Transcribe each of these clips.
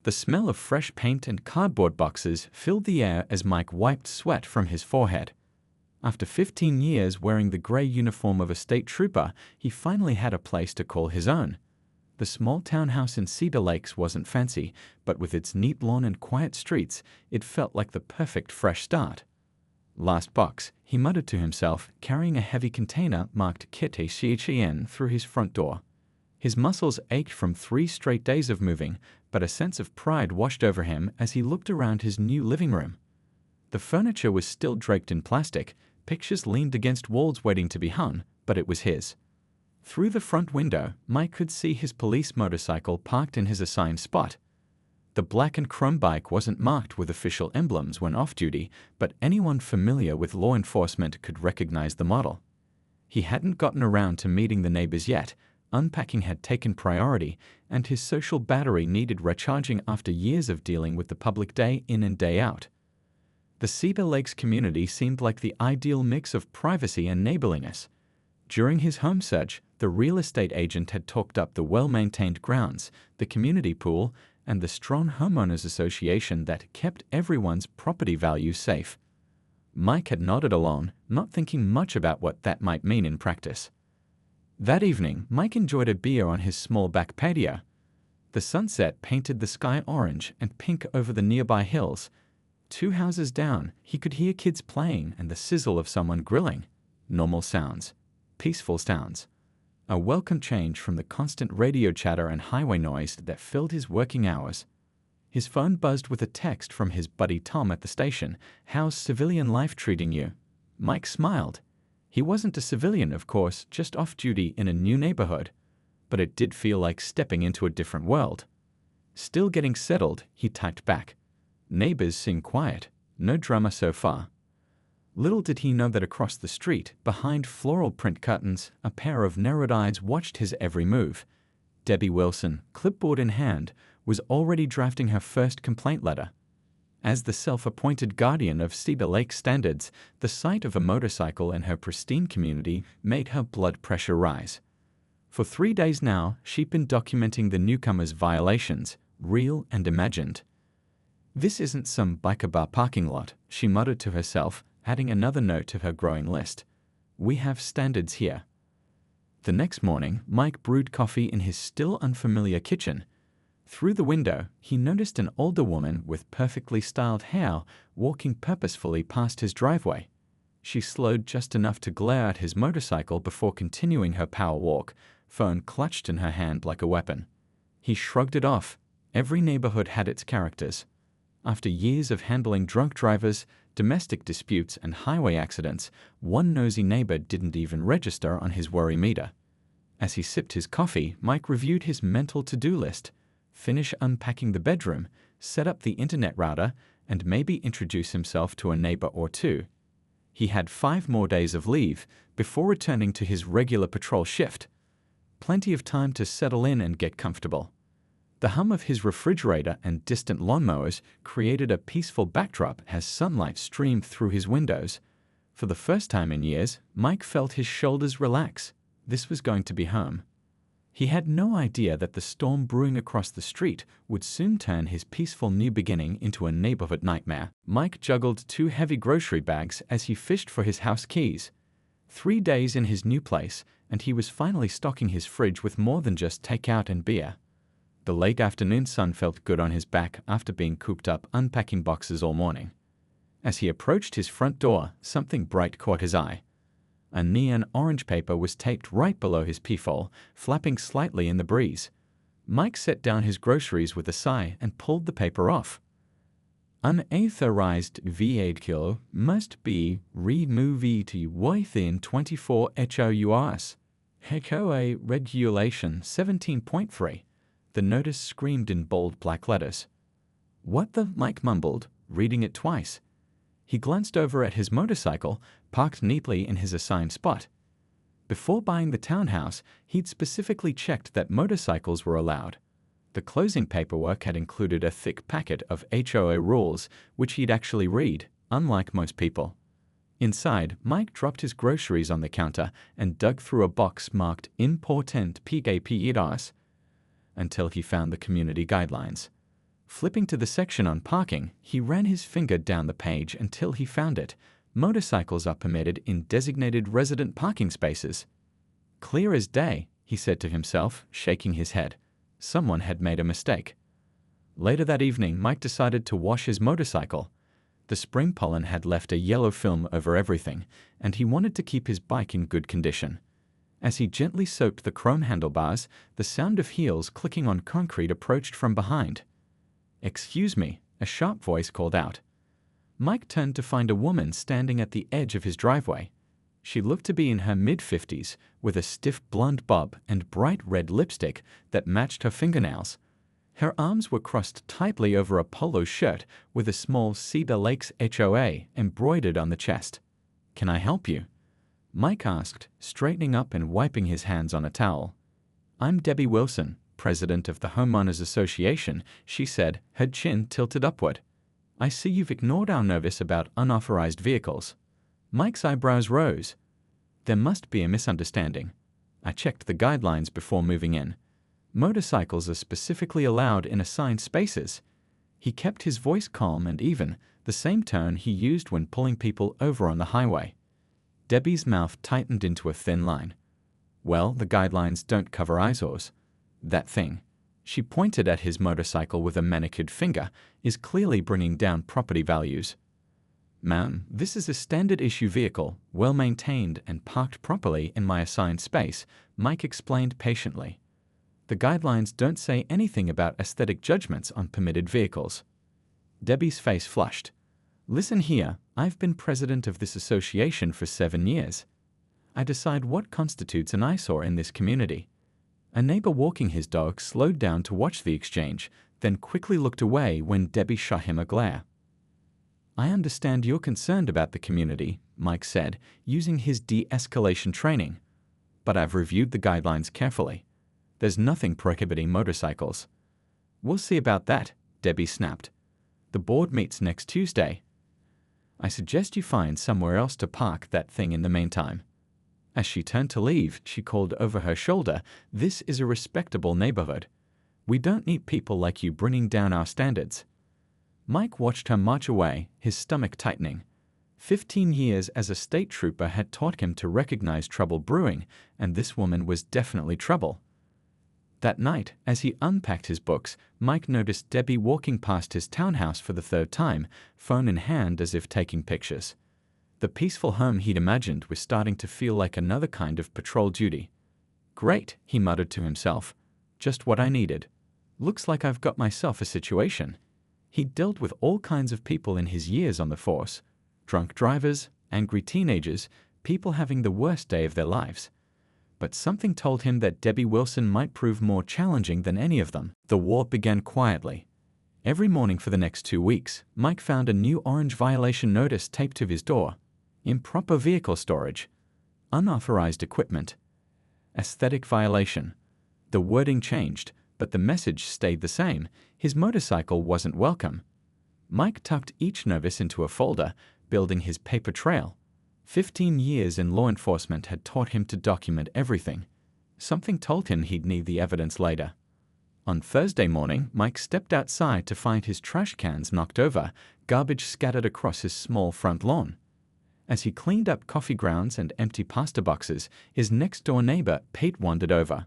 The smell of fresh paint and cardboard boxes filled the air as Mike wiped sweat from his forehead. After 15 years wearing the gray uniform of a state trooper, he finally had a place to call his own. The small townhouse in Cedar Lakes wasn't fancy, but with its neat lawn and quiet streets, it felt like the perfect fresh start. Last box, he muttered to himself, carrying a heavy container marked Kit ACHEN through his front door. His muscles ached from 3 straight days of moving, but a sense of pride washed over him as he looked around his new living room. The furniture was still draped in plastic, pictures leaned against walls waiting to be hung, but it was his. Through the front window, Mike could see his police motorcycle parked in his assigned spot. The black and chrome bike wasn't marked with official emblems when off-duty, but anyone familiar with law enforcement could recognize the model. He hadn't gotten around to meeting the neighbors yet. Unpacking had taken priority, and his social battery needed recharging after years of dealing with the public day in and day out. The Cedar Lakes community seemed like the ideal mix of privacy and neighborliness. During his home search, the real estate agent had talked up the well-maintained grounds, the community pool, and the strong homeowners association that kept everyone's property value safe. Mike had nodded along, not thinking much about what that might mean in practice. That evening, Mike enjoyed a beer on his small back patio. The sunset painted the sky orange and pink over the nearby hills. 2 houses down, he could hear kids playing and the sizzle of someone grilling. Normal sounds. Peaceful sounds. A welcome change from the constant radio chatter and highway noise that filled his working hours. His phone buzzed with a text from his buddy Tom at the station. "How's civilian life treating you?" Mike smiled. He wasn't a civilian, of course, just off-duty in a new neighborhood, but it did feel like stepping into a different world. Still getting settled, he typed back. "Neighbors seem quiet. No drama so far." Little did he know that across the street, behind floral print curtains, a pair of narrowed eyes watched his every move. Debbie Wilson, clipboard in hand, was already drafting her first complaint letter. As the self-appointed guardian of Cedar Lake standards, the sight of a motorcycle in her pristine community made her blood pressure rise. For 3 days now, she'd been documenting the newcomers' violations, real and imagined. "This isn't some biker bar parking lot," she muttered to herself, adding another note to her growing list. "We have standards here." The next morning, Mike brewed coffee in his still unfamiliar kitchen. Through the window, he noticed an older woman with perfectly styled hair walking purposefully past his driveway. She slowed just enough to glare at his motorcycle before continuing her power walk, phone clutched in her hand like a weapon. He shrugged it off. Every neighborhood had its characters. After years of handling drunk drivers, domestic disputes, and highway accidents, one nosy neighbor didn't even register on his worry meter. As he sipped his coffee, Mike reviewed his mental to-do list. Finish unpacking the bedroom, set up the internet router, and maybe introduce himself to a neighbor or 2. He had 5 more days of leave before returning to his regular patrol shift. Plenty of time to settle in and get comfortable. The hum of his refrigerator and distant lawnmowers created a peaceful backdrop as sunlight streamed through his windows. For the first time in years, Mike felt his shoulders relax. This was going to be home. He had no idea that the storm brewing across the street would soon turn his peaceful new beginning into a neighborhood nightmare. Mike juggled 2 heavy grocery bags as he fished for his house keys. 3 days in his new place, and he was finally stocking his fridge with more than just takeout and beer. The late afternoon sun felt good on his back after being cooped up unpacking boxes all morning. As he approached his front door, something bright caught his eye. A neon orange paper was taped right below his peephole, flapping slightly in the breeze. Mike set down his groceries with a sigh and pulled the paper off. "Unauthorized vehicle must be removed within 24 hours. HOA Regulation 17.3. The notice screamed in bold black letters. "What the?" Mike mumbled, reading it twice. He glanced over at his motorcycle, parked neatly in his assigned spot. Before buying the townhouse, he'd specifically checked that motorcycles were allowed. The closing paperwork had included a thick packet of HOA rules, which he'd actually read, unlike most people. Inside, Mike dropped his groceries on the counter and dug through a box marked Important PGPEDAS until he found the community guidelines. Flipping to the section on parking, he ran his finger down the page until he found it. Motorcycles are permitted in designated resident parking spaces. Clear as day, he said to himself, shaking his head. Someone had made a mistake. Later that evening, Mike decided to wash his motorcycle. The spring pollen had left a yellow film over everything, and he wanted to keep his bike in good condition. As he gently soaped the chrome handlebars, the sound of heels clicking on concrete approached from behind. "Excuse me," a sharp voice called out. Mike turned to find a woman standing at the edge of his driveway. She looked to be in her mid-50s, with a stiff blonde bob and bright red lipstick that matched her fingernails. Her arms were crossed tightly over a polo shirt with a small Cedar Lakes HOA embroidered on the chest. "Can I help you?" Mike asked, straightening up and wiping his hands on a towel. "I'm Debbie Wilson, president of the Homeowners Association," she said, her chin tilted upward. "I see you've ignored our notice about unauthorized vehicles." Mike's eyebrows rose. "There must be a misunderstanding. I checked the guidelines before moving in. Motorcycles are specifically allowed in assigned spaces." He kept his voice calm and even, the same tone he used when pulling people over on the highway. Debbie's mouth tightened into a thin line. "Well, the guidelines don't cover eyesores. That thing," she pointed at his motorcycle with a manicured finger, "is clearly bringing down property values." "Ma'am, this is a standard-issue vehicle, well-maintained and parked properly in my assigned space," Mike explained patiently. "The guidelines don't say anything about aesthetic judgments on permitted vehicles." Debbie's face flushed. "Listen here, I've been president of this association for 7 years. I decide what constitutes an eyesore in this community." A neighbor walking his dog slowed down to watch the exchange, then quickly looked away when Debbie shot him a glare. "I understand you're concerned about the community," Mike said, using his de-escalation training. "But I've reviewed the guidelines carefully. There's nothing prohibiting motorcycles." "We'll see about that," Debbie snapped. "The board meets next Tuesday. I suggest you find somewhere else to park that thing in the meantime." As she turned to leave, she called over her shoulder, "This is a respectable neighborhood. We don't need people like you bringing down our standards." Mike watched her march away, his stomach tightening. 15 years as a state trooper had taught him to recognize trouble brewing, and this woman was definitely trouble. That night, as he unpacked his books, Mike noticed Debbie walking past his townhouse for the third time, phone in hand as if taking pictures. The peaceful home he'd imagined was starting to feel like another kind of patrol duty. "Great," he muttered to himself. "Just what I needed. Looks like I've got myself a situation." He'd dealt with all kinds of people in his years on the force. Drunk drivers, angry teenagers, people having the worst day of their lives. But something told him that Debbie Wilson might prove more challenging than any of them. The war began quietly. Every morning for the next 2 weeks, Mike found a new orange violation notice taped to his door. Improper vehicle storage. Unauthorized equipment. Aesthetic violation. The wording changed, but the message stayed the same. His motorcycle wasn't welcome. Mike tucked each notice into a folder, building his paper trail. 15 years in law enforcement had taught him to document everything. Something told him he'd need the evidence later. On Thursday morning, Mike stepped outside to find his trash cans knocked over, garbage scattered across his small front lawn. As he cleaned up coffee grounds and empty pasta boxes, his next-door neighbor, Pete, wandered over.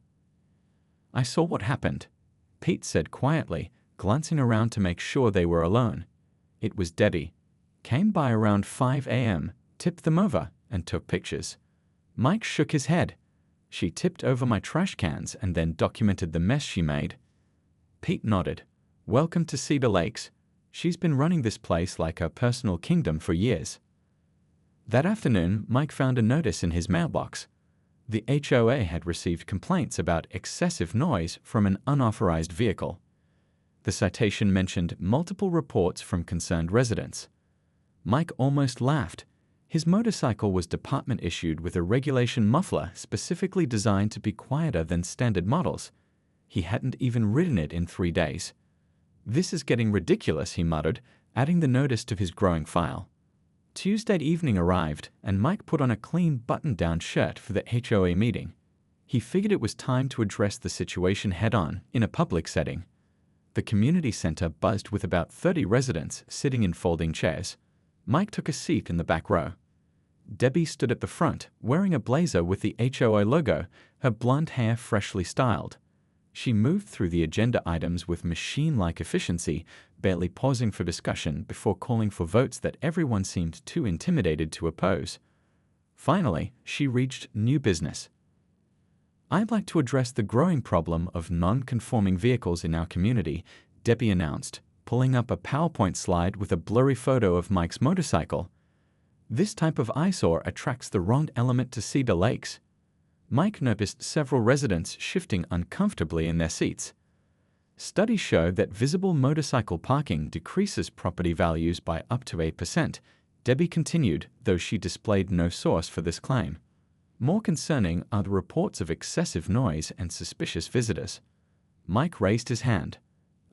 "I saw what happened," Pete said quietly, glancing around to make sure they were alone. "It was Debbie. Came by around 5 a.m., tipped them over, and took pictures." Mike shook his head. "She tipped over my trash cans and then documented the mess she made." Pete nodded. "Welcome to Cedar Lakes. She's been running this place like her personal kingdom for years." That afternoon, Mike found a notice in his mailbox. The HOA had received complaints about excessive noise from an unauthorized vehicle. The citation mentioned multiple reports from concerned residents. Mike almost laughed. His motorcycle was department-issued with a regulation muffler specifically designed to be quieter than standard models. He hadn't even ridden it in 3 days. "This is getting ridiculous," he muttered, adding the notice to his growing file. Tuesday evening arrived, and Mike put on a clean button-down shirt for the HOA meeting. He figured it was time to address the situation head-on in a public setting. The community center buzzed with about 30 residents sitting in folding chairs. Mike took a seat in the back row. Debbie stood at the front, wearing a blazer with the HOA logo, her blonde hair freshly styled. She moved through the agenda items with machine-like efficiency, barely pausing for discussion before calling for votes that everyone seemed too intimidated to oppose. Finally, she reached new business. "I'd like to address the growing problem of non-conforming vehicles in our community," Debbie announced, pulling up a PowerPoint slide with a blurry photo of Mike's motorcycle. "This type of eyesore attracts the wrong element to Cedar Lakes." Mike noticed several residents shifting uncomfortably in their seats. Studies show that visible motorcycle parking decreases property values by up to 8%, Debbie continued, though she displayed no source for this claim. More concerning are the reports of excessive noise and suspicious visitors. Mike raised his hand.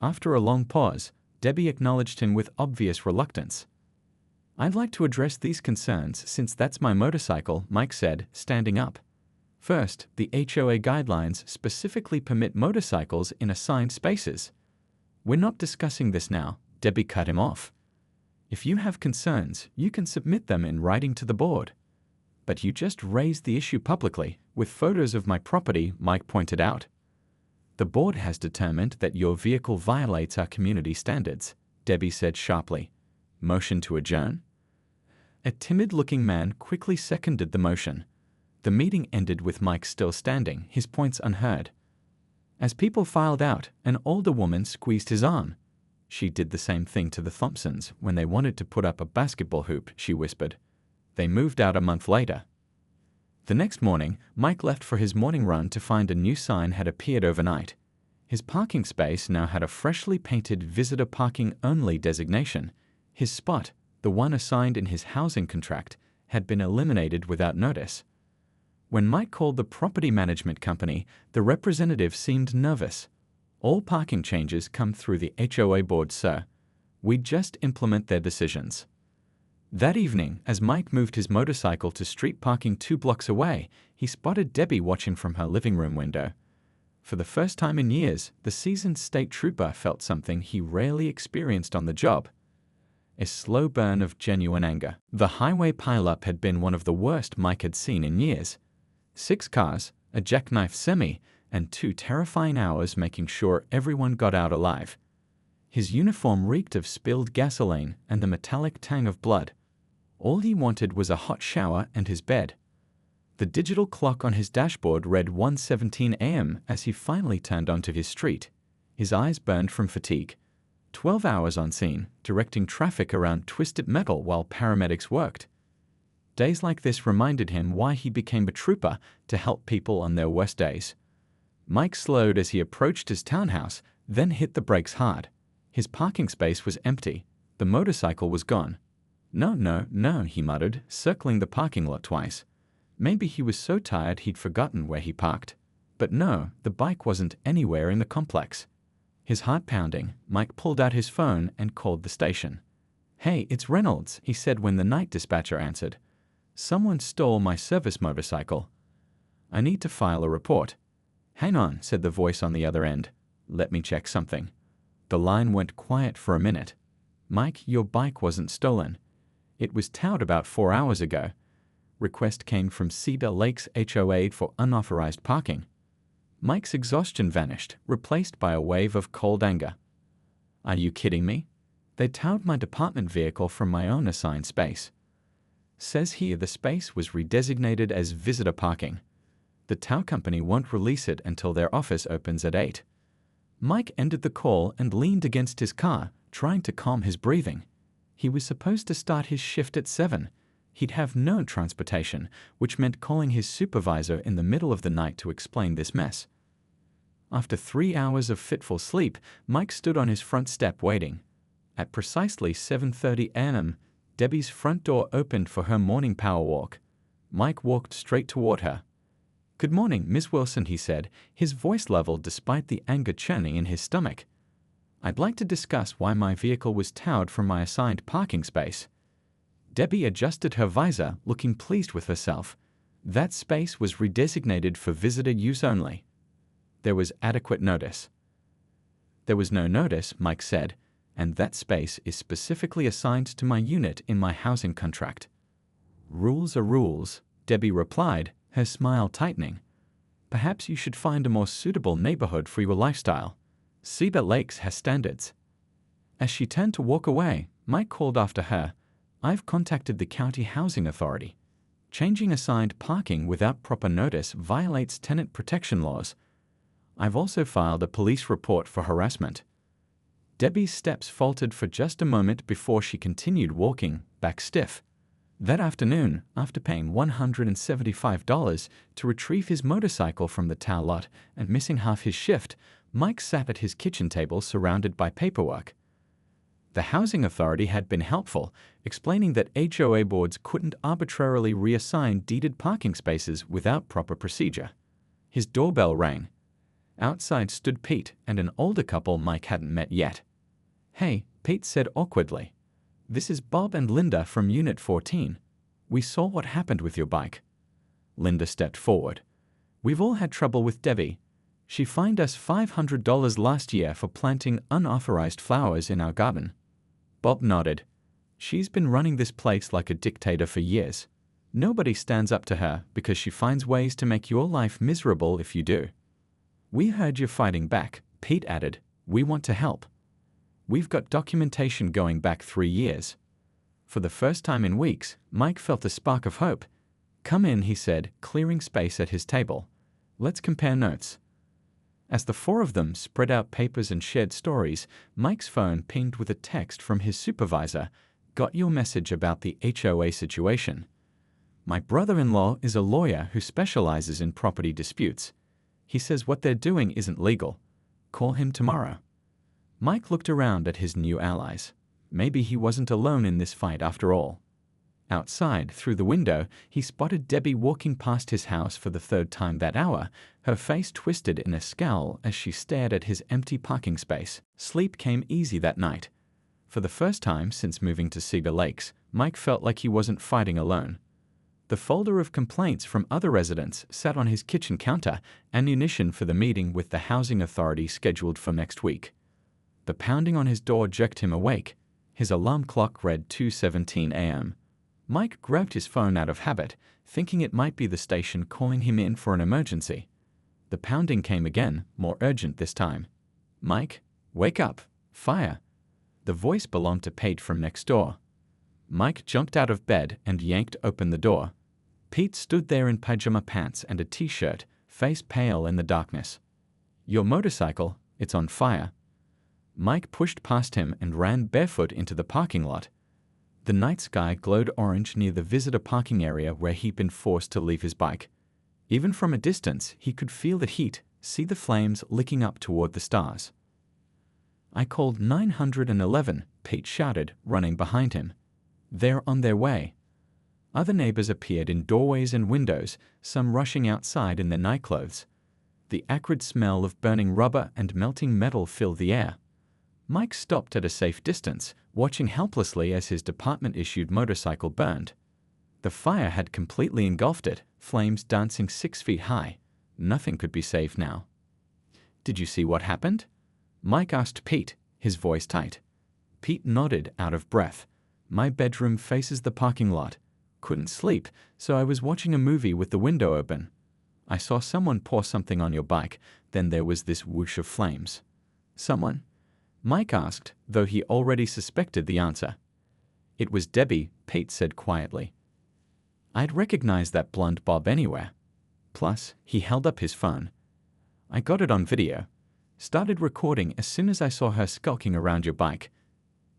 After a long pause, Debbie acknowledged him with obvious reluctance. "I'd like to address these concerns since that's my motorcycle," Mike said, standing up. "First, the HOA guidelines specifically permit motorcycles in assigned spaces." "We're not discussing this now," Debbie cut him off. "If you have concerns, you can submit them in writing to the board." "But you just raised the issue publicly, with photos of my property," Mike pointed out. "The board has determined that your vehicle violates our community standards," Debbie said sharply. "Motion to adjourn?" A timid-looking man quickly seconded the motion. The meeting ended with Mike still standing, his points unheard. As people filed out, an older woman squeezed his arm. "She did the same thing to the Thompsons when they wanted to put up a basketball hoop," she whispered. "They moved out a month later." The next morning, Mike left for his morning run to find a new sign had appeared overnight. His parking space now had a freshly painted visitor parking only designation. His spot, the one assigned in his housing contract, had been eliminated without notice. When Mike called the property management company, the representative seemed nervous. "All parking changes come through the HOA board, sir. We just implement their decisions." That evening, as Mike moved his motorcycle to street parking 2 blocks away, he spotted Debbie watching from her living room window. For the first time in years, the seasoned state trooper felt something he rarely experienced on the job: a slow burn of genuine anger. The highway pileup had been one of the worst Mike had seen in years. 6 cars, a jackknife semi, and 2 terrifying hours making sure everyone got out alive. His uniform reeked of spilled gasoline and the metallic tang of blood. All he wanted was a hot shower and his bed. The digital clock on his dashboard read 1:17 a.m. as he finally turned onto his street. His eyes burned from fatigue. 12 hours on scene, directing traffic around twisted metal while paramedics worked. Days like this reminded him why he became a trooper, to help people on their worst days. Mike slowed as he approached his townhouse, then hit the brakes hard. His parking space was empty. The motorcycle was gone. No, he muttered, circling the parking lot twice. Maybe he was so tired he'd forgotten where he parked. But no, the bike wasn't anywhere in the complex. His heart pounding, Mike pulled out his phone and called the station. "Hey, it's Reynolds," he said when the night dispatcher answered. "Someone stole my service motorcycle. I need to file a report." "Hang on," said the voice on the other end. "Let me check something." The line went quiet for a minute. "Mike, your bike wasn't stolen. It was towed about 4 hours ago." Request came from Cedar Lakes HOA for unauthorized parking. Mike's exhaustion vanished, replaced by a wave of cold anger. "Are you kidding me? They towed my department vehicle from my own assigned space. Says here the space was redesignated as visitor parking. The tow company won't release it until their office opens at 8. Mike ended the call and leaned against his car, trying to calm his breathing. He was supposed to start his shift at 7. He'd have no transportation, which meant calling his supervisor in the middle of the night to explain this mess. After 3 hours of fitful sleep, Mike stood on his front step waiting. At precisely 7:30 a.m., Debbie's front door opened for her morning power walk. Mike walked straight toward her. "Good morning, Miss Wilson," he said, his voice leveled despite the anger churning in his stomach. "I'd like to discuss why my vehicle was towed from my assigned parking space." Debbie adjusted her visor, looking pleased with herself. That space was redesignated for visitor use only. There was adequate notice. There was no notice, Mike said, and that space is specifically assigned to my unit in my housing contract. Rules are rules, Debbie replied, her smile tightening. Perhaps you should find a more suitable neighborhood for your lifestyle. Cedar Lakes has standards. As she turned to walk away, Mike called after her, I've contacted the county housing authority. Changing assigned parking without proper notice violates tenant protection laws. I've also filed a police report for harassment. Debbie's steps faltered for just a moment before she continued walking, back stiff. That afternoon, after paying $175 to retrieve his motorcycle from the tow lot and missing half his shift, Mike sat at his kitchen table surrounded by paperwork. The housing authority had been helpful, explaining that HOA boards couldn't arbitrarily reassign deeded parking spaces without proper procedure. His doorbell rang. Outside stood Pete and an older couple Mike hadn't met yet. Hey, Pete said awkwardly. This is Bob and Linda from Unit 14. We saw what happened with your bike. Linda stepped forward. We've all had trouble with Debbie. She fined us $500 last year for planting unauthorized flowers in our garden. Bob nodded. She's been running this place like a dictator for years. Nobody stands up to her because she finds ways to make your life miserable if you do. We heard you're fighting back, Pete added. We want to help. We've got documentation going back 3 years. For the first time in weeks, Mike felt a spark of hope. Come in, he said, clearing space at his table. Let's compare notes. As the four of them spread out papers and shared stories, Mike's phone pinged with a text from his supervisor. Got your message about the HOA situation. My brother-in-law is a lawyer who specializes in property disputes. He says what they're doing isn't legal. Call him tomorrow. Mike looked around at his new allies. Maybe he wasn't alone in this fight after all. Outside, through the window, he spotted Debbie walking past his house for the third time that hour, her face twisted in a scowl as she stared at his empty parking space. Sleep came easy that night. For the first time since moving to Cedar Lakes, Mike felt like he wasn't fighting alone. The folder of complaints from other residents sat on his kitchen counter, ammunition for the meeting with the housing authority scheduled for next week. The pounding on his door jerked him awake. His alarm clock read 2:17 a.m. Mike grabbed his phone out of habit, thinking it might be the station calling him in for an emergency. The pounding came again, more urgent this time. Mike, wake up, fire. The voice belonged to Pete from next door. Mike jumped out of bed and yanked open the door. Pete stood there in pajama pants and a t-shirt, face pale in the darkness. Your motorcycle, it's on fire. Mike pushed past him and ran barefoot into the parking lot. The night sky glowed orange near the visitor parking area where he'd been forced to leave his bike. Even from a distance, he could feel the heat, see the flames licking up toward the stars. I called 911, Pete shouted, running behind him. They're on their way. Other neighbors appeared in doorways and windows, some rushing outside in their nightclothes. The acrid smell of burning rubber and melting metal filled the air. Mike stopped at a safe distance, watching helplessly as his department-issued motorcycle burned. The fire had completely engulfed it, flames dancing 6 feet high. Nothing could be saved now. Did you see what happened? Mike asked Pete, his voice tight. Pete nodded, out of breath. My bedroom faces the parking lot. Couldn't sleep, so I was watching a movie with the window open. I saw someone pour something on your bike, then there was this whoosh of flames. Someone? Mike asked, though he already suspected the answer. It was Debbie, Pete said quietly. I'd recognize that blonde bob anywhere. Plus, he held up his phone. I got it on video. Started recording as soon as I saw her skulking around your bike.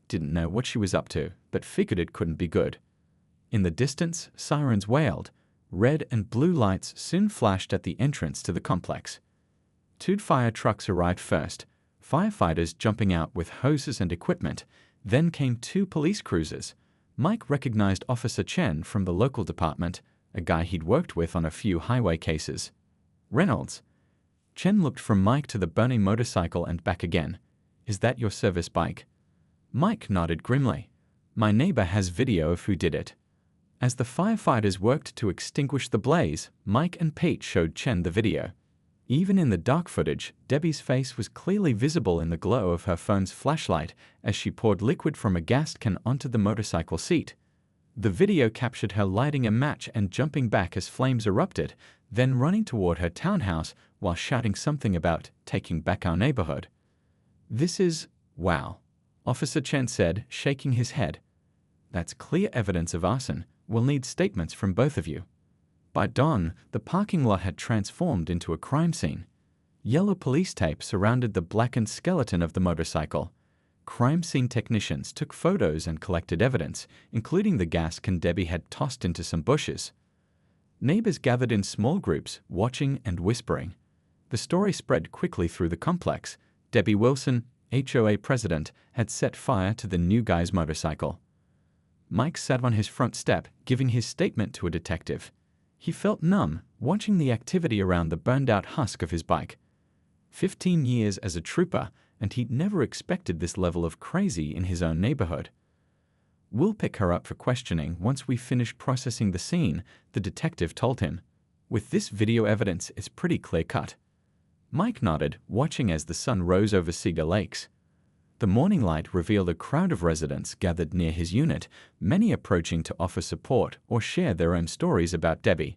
Didn't know what she was up to, but figured it couldn't be good. In the distance, sirens wailed. Red and blue lights soon flashed at the entrance to the complex. 2 fire trucks arrived first, firefighters jumping out with hoses and equipment. Then came 2 police cruisers. Mike recognized Officer Chen from the local department, a guy he'd worked with on a few highway cases. Reynolds. Chen looked from Mike to the burning motorcycle and back again. Is that your service bike? Mike nodded grimly. My neighbor has video of who did it. As the firefighters worked to extinguish the blaze, Mike and Pete showed Chen the video. Even in the dark footage, Debbie's face was clearly visible in the glow of her phone's flashlight as she poured liquid from a gas can onto the motorcycle seat. The video captured her lighting a match and jumping back as flames erupted, then running toward her townhouse while shouting something about taking back our neighborhood. "This is, wow," Officer Chen said, shaking his head. "That's clear evidence of arson. We'll need statements from both of you." By dawn, the parking lot had transformed into a crime scene. Yellow police tape surrounded the blackened skeleton of the motorcycle. Crime scene technicians took photos and collected evidence, including the gas can Debbie had tossed into some bushes. Neighbors gathered in small groups, watching and whispering. The story spread quickly through the complex. Debbie Wilson, HOA president, had set fire to the new guy's motorcycle. Mike sat on his front step, giving his statement to a detective. He felt numb, watching the activity around the burned-out husk of his bike. 15 years as a trooper, and he'd never expected this level of crazy in his own neighborhood. "We'll pick her up for questioning once we finish processing the scene," the detective told him. "With this video evidence, it's pretty clear-cut." Mike nodded, watching as the sun rose over Cedar Lakes. The morning light revealed a crowd of residents gathered near his unit, many approaching to offer support or share their own stories about Debbie.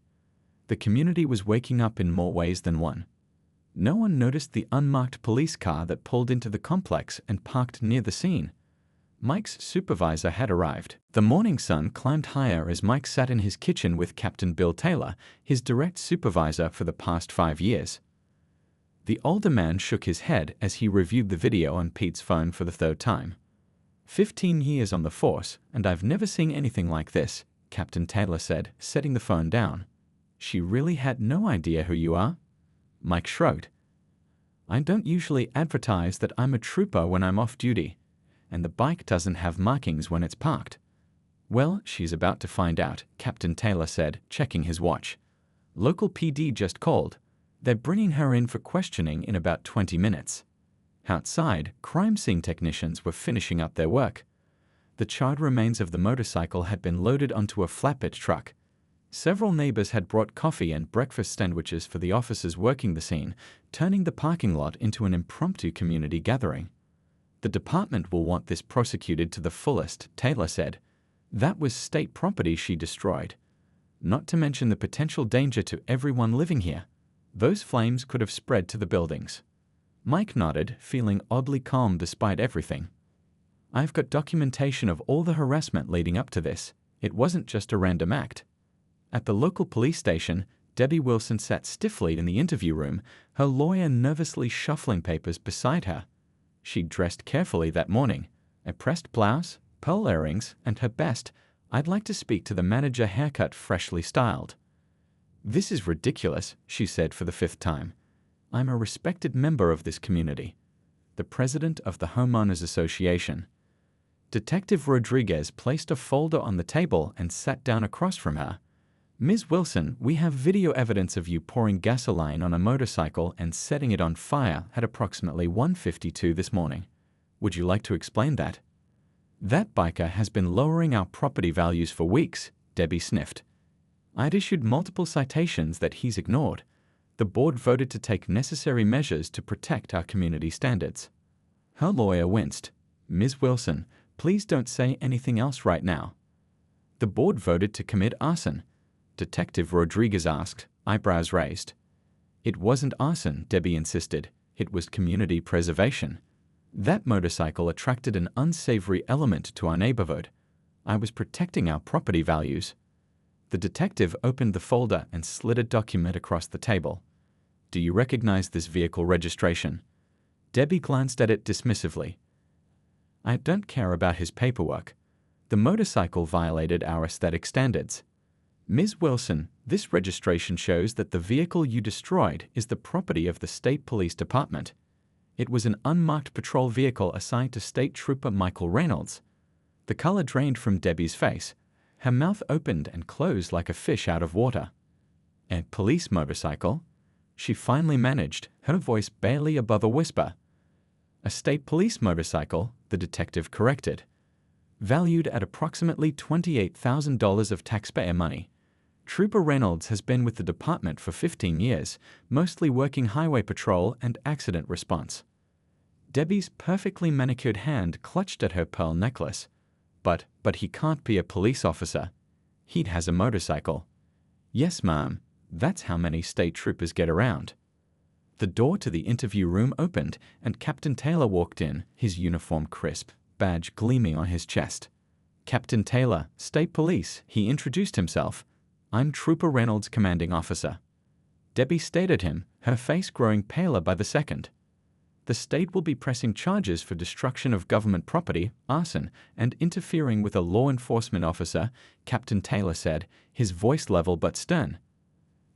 The community was waking up in more ways than one. No one noticed the unmarked police car that pulled into the complex and parked near the scene. Mike's supervisor had arrived. The morning sun climbed higher as Mike sat in his kitchen with Captain Bill Taylor, his direct supervisor for the past 5 years. The older man shook his head as he reviewed the video on Pete's phone for the third time. 15 years on the force, and I've never seen anything like this," Captain Taylor said, setting the phone down. "She really had no idea who you are?" Mike shrugged. "I don't usually advertise that I'm a trooper when I'm off duty, and the bike doesn't have markings when it's parked." "Well, she's about to find out," Captain Taylor said, checking his watch. "Local PD just called. They're bringing her in for questioning in about 20 minutes. Outside, crime scene technicians were finishing up their work. The charred remains of the motorcycle had been loaded onto a flatbed truck. Several neighbors had brought coffee and breakfast sandwiches for the officers working the scene, turning the parking lot into an impromptu community gathering. "The department will want this prosecuted to the fullest," Taylor said. "That was state property she destroyed. Not to mention the potential danger to everyone living here. Those flames could have spread to the buildings." Mike nodded, feeling oddly calm despite everything. "I've got documentation of all the harassment leading up to this. It wasn't just a random act." At the local police station, Debbie Wilson sat stiffly in the interview room, her lawyer nervously shuffling papers beside her. She'd dressed carefully that morning, a pressed blouse, pearl earrings, and her best, "I'd like to speak to the manager" haircut freshly styled. "This is ridiculous," she said for the 5th time. "I'm a respected member of this community. The president of the Homeowners Association." Detective Rodriguez placed a folder on the table and sat down across from her. "Ms. Wilson, we have video evidence of you pouring gasoline on a motorcycle and setting it on fire at approximately 1:52 this morning. Would you like to explain that?" "That biker has been lowering our property values for weeks," Debbie sniffed. "I'd issued multiple citations that he's ignored. The board voted to take necessary measures to protect our community standards." Her lawyer winced. "Ms. Wilson, please don't say anything else right now." "The board voted to commit arson," Detective Rodriguez asked, eyebrows raised. "It wasn't arson," Debbie insisted. "It was community preservation. That motorcycle attracted an unsavory element to our neighborhood. I was protecting our property values." The detective opened the folder and slid a document across the table. "Do you recognize this vehicle registration?" Debbie glanced at it dismissively. "I don't care about his paperwork. The motorcycle violated our aesthetic standards. Ms. Wilson, this registration shows that the vehicle you destroyed is the property of the State Police Department. It was an unmarked patrol vehicle assigned to State Trooper Michael Reynolds." The color drained from Debbie's face. Her mouth opened and closed like a fish out of water. "A police motorcycle?" She finally managed, her voice barely above a whisper. "A state police motorcycle," the detective corrected. "Valued at approximately $28,000 of taxpayer money. Trooper Reynolds has been with the department for 15 years, mostly working highway patrol and accident response. Debbie's perfectly manicured hand clutched at her pearl necklace. But he can't be a police officer. He has a motorcycle. Yes, ma'am. That's how many state troopers get around. The door to the interview room opened, and Captain Taylor walked in, his uniform crisp, badge gleaming on his chest. Captain Taylor, State Police, he introduced himself. I'm Trooper Reynolds' commanding officer. Debbie stared at him, her face growing paler by the second. The state will be pressing charges for destruction of government property, arson, and interfering with a law enforcement officer, Captain Taylor said, his voice level but stern.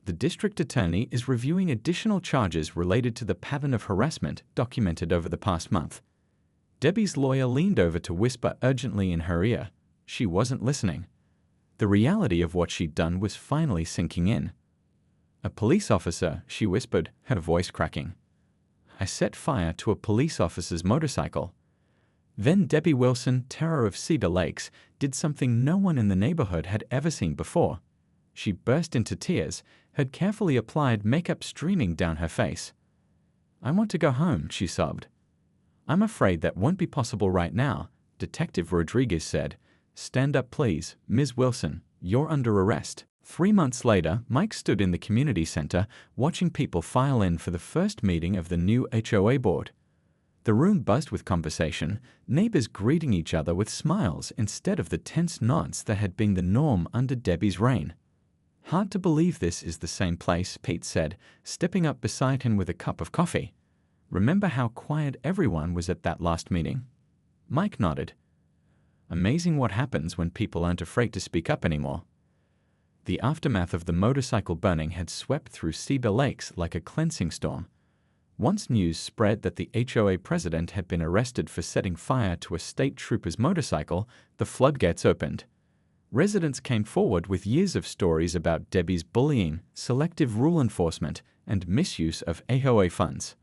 The district attorney is reviewing additional charges related to the pattern of harassment documented over the past month. Debbie's lawyer leaned over to whisper urgently in her ear. She wasn't listening. The reality of what she'd done was finally sinking in. A police officer, she whispered, her voice cracking. I set fire to a police officer's motorcycle. Then Debbie Wilson, terror of Cedar Lakes, did something no one in the neighborhood had ever seen before. She burst into tears, her carefully applied makeup streaming down her face. I want to go home, she sobbed. I'm afraid that won't be possible right now, Detective Rodriguez said. Stand up, please, Ms. Wilson. You're under arrest. 3 months later, Mike stood in the community center watching people file in for the first meeting of the new HOA board. The room buzzed with conversation, neighbors greeting each other with smiles instead of the tense nods that had been the norm under Debbie's reign. Hard to believe this is the same place, Pete said, stepping up beside him with a cup of coffee. Remember how quiet everyone was at that last meeting? Mike nodded. Amazing what happens when people aren't afraid to speak up anymore. The aftermath of the motorcycle burning had swept through Cedar Lakes like a cleansing storm. Once news spread that the HOA president had been arrested for setting fire to a state trooper's motorcycle, the floodgates opened. Residents came forward with years of stories about Debbie's bullying, selective rule enforcement, and misuse of HOA funds.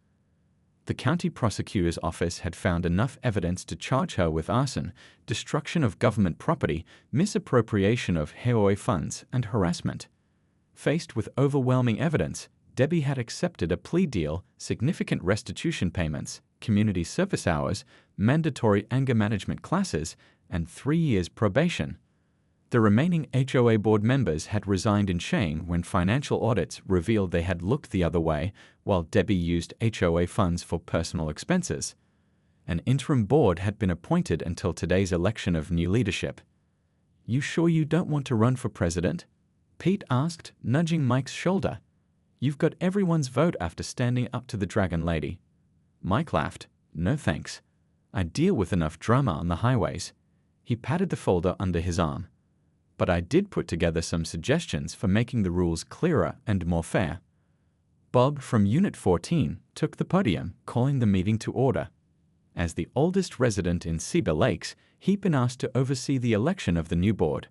The county prosecutor's office had found enough evidence to charge her with arson, destruction of government property, misappropriation of HOA funds, and harassment. Faced with overwhelming evidence, Debbie had accepted a plea deal, significant restitution payments, community service hours, mandatory anger management classes, and 3 years probation. The remaining HOA board members had resigned in shame when financial audits revealed they had looked the other way while Debbie used HOA funds for personal expenses. An interim board had been appointed until today's election of new leadership. You sure you don't want to run for president? Pete asked, nudging Mike's shoulder. You've got everyone's vote after standing up to the Dragon Lady. Mike laughed. No thanks. I deal with enough drama on the highways. He patted the folder under his arm. But I did put together some suggestions for making the rules clearer and more fair. Bob from Unit 14 took the podium, calling the meeting to order. As the oldest resident in Cedar Lakes, he'd been asked to oversee the election of the new board.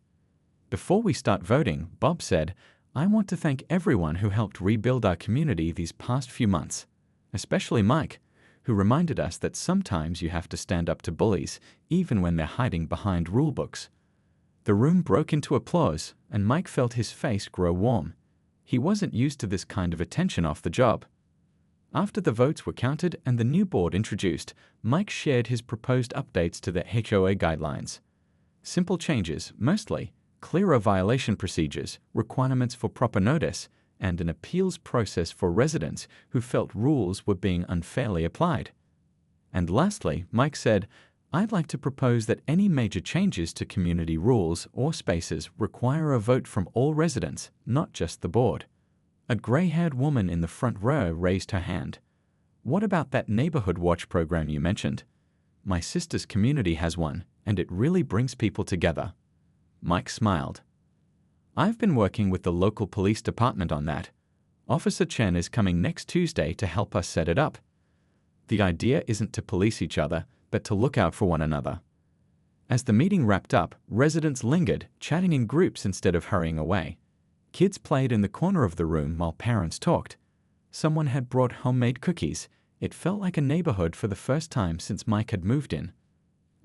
Before we start voting, Bob said, I want to thank everyone who helped rebuild our community these past few months, especially Mike, who reminded us that sometimes you have to stand up to bullies, even when they're hiding behind rulebooks. The room broke into applause, and Mike felt his face grow warm. He wasn't used to this kind of attention off the job. After the votes were counted and the new board introduced, Mike shared his proposed updates to the HOA guidelines. Simple changes, mostly, clearer violation procedures, requirements for proper notice, and an appeals process for residents who felt rules were being unfairly applied. And lastly, Mike said, I'd like to propose that any major changes to community rules or spaces require a vote from all residents, not just the board. A gray-haired woman in the front row raised her hand. What about that neighborhood watch program you mentioned? My sister's community has one, and it really brings people together. Mike smiled. I've been working with the local police department on that. Officer Chen is coming next Tuesday to help us set it up. The idea isn't to police each other, but to look out for one another. As the meeting wrapped up, residents lingered, chatting in groups instead of hurrying away. Kids played in the corner of the room while parents talked. Someone had brought homemade cookies. It felt like a neighborhood for the first time since Mike had moved in.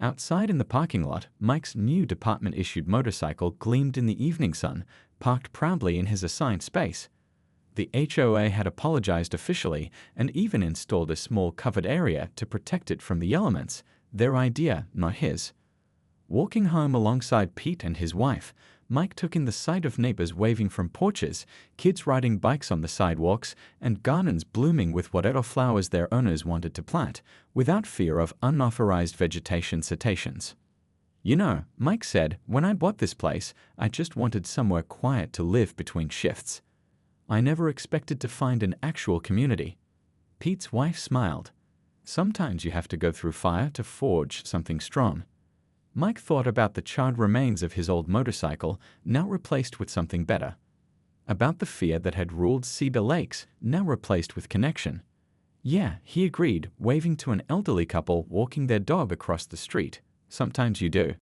Outside in the parking lot, Mike's new department-issued motorcycle gleamed in the evening sun, parked proudly in his assigned space. The HOA had apologized officially and even installed a small covered area to protect it from the elements, their idea, not his. Walking home alongside Pete and his wife, Mike took in the sight of neighbors waving from porches, kids riding bikes on the sidewalks, and gardens blooming with whatever flowers their owners wanted to plant, without fear of unauthorized vegetation cetaceans. You know, Mike said, when I bought this place, I just wanted somewhere quiet to live between shifts. I never expected to find an actual community. Pete's wife smiled. Sometimes you have to go through fire to forge something strong. Mike thought about the charred remains of his old motorcycle, now replaced with something better. About the fear that had ruled Cedar Lakes, now replaced with connection. Yeah, he agreed, waving to an elderly couple walking their dog across the street. Sometimes you do.